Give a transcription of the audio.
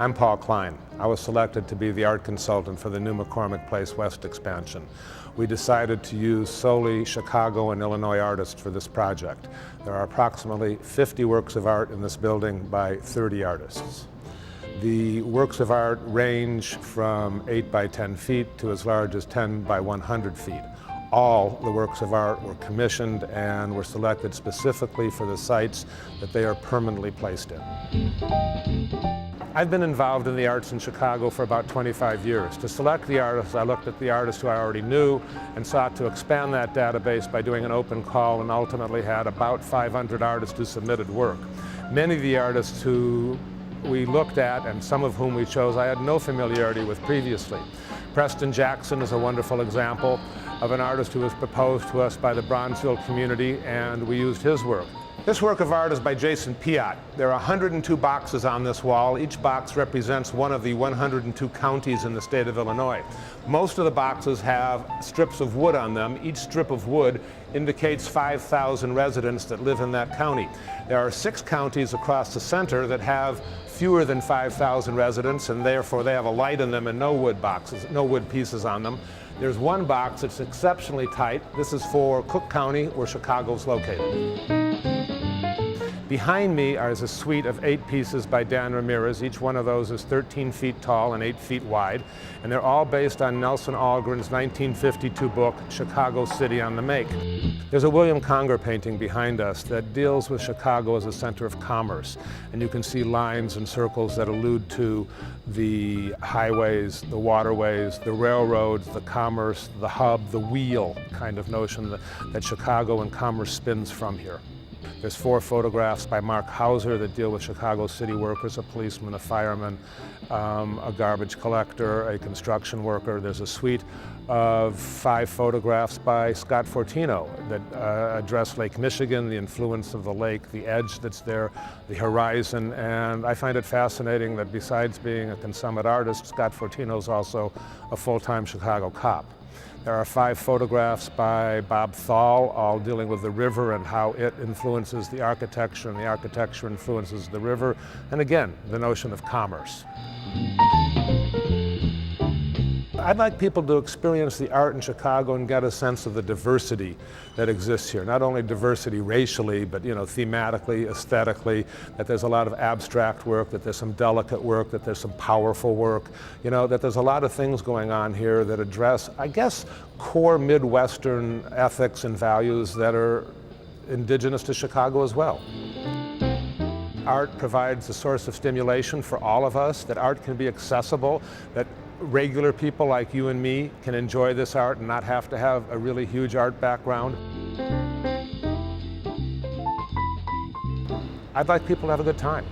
I'm Paul Klein. I was selected to be the art consultant for the new McCormick Place West expansion. We decided to use solely Chicago and Illinois artists for this project. There are approximately 50 works of art in this building by 30 artists. The works of art range from 8 by 10 feet to as large as 10 by 100 feet. All the works of art were commissioned and were selected specifically for the sites that they are permanently placed in. I've been involved in the arts in Chicago for about 25 years. To select the artists, I looked at the artists who I already knew and sought to expand that database by doing an open call, and ultimately had about 500 artists who submitted work. Many of the artists who we looked at, and some of whom we chose, I had no familiarity with previously. Preston Jackson is a wonderful example of an artist who was proposed to us by the Bronzeville community, and we used his work. This work of art is by Jason Piat. There are 102 boxes on this wall. Each box represents one of the 102 counties in the state of Illinois. Most of the boxes have strips of wood on them. Each strip of wood indicates 5,000 residents that live in that county. There are 6 counties across the center that have fewer than 5,000 residents, and therefore they have a light in them and no wood pieces on them. There's one box that's exceptionally tight. This is for Cook County, where Chicago is located. Behind me is a suite of 8 pieces by Dan Ramirez. Each one of those is 13 feet tall and 8 feet wide, and they're all based on Nelson Algren's 1952 book, Chicago City on the Make. There's a William Conger painting behind us that deals with Chicago as a center of commerce, and you can see lines and circles that allude to the highways, the waterways, the railroads, the commerce, the hub, the wheel kind of notion that Chicago and commerce spins from here. There's 4 photographs by Mark Hauser that deal with Chicago city workers, a policeman, a fireman, a garbage collector, a construction worker. There's a suite of 5 photographs by Scott Fortino that address Lake Michigan, the influence of the lake, the edge that's there, the horizon, and I find it fascinating that besides being a consummate artist, Scott Fortino is also a full-time Chicago cop. There are 5 photographs by Bob Thal, all dealing with the river and how it influences the architecture, and the architecture influences the river, and again, the notion of commerce. I'd like people to experience the art in Chicago and get a sense of the diversity that exists here. Not only diversity racially, but thematically, aesthetically, that there's a lot of abstract work, that there's some delicate work, that there's some powerful work, that there's a lot of things going on here that address, I guess, core Midwestern ethics and values that are indigenous to Chicago as well. Art provides a source of stimulation for all of us, that art can be accessible, that regular people like you and me can enjoy this art and not have to have a really huge art background. I'd like people to have a good time.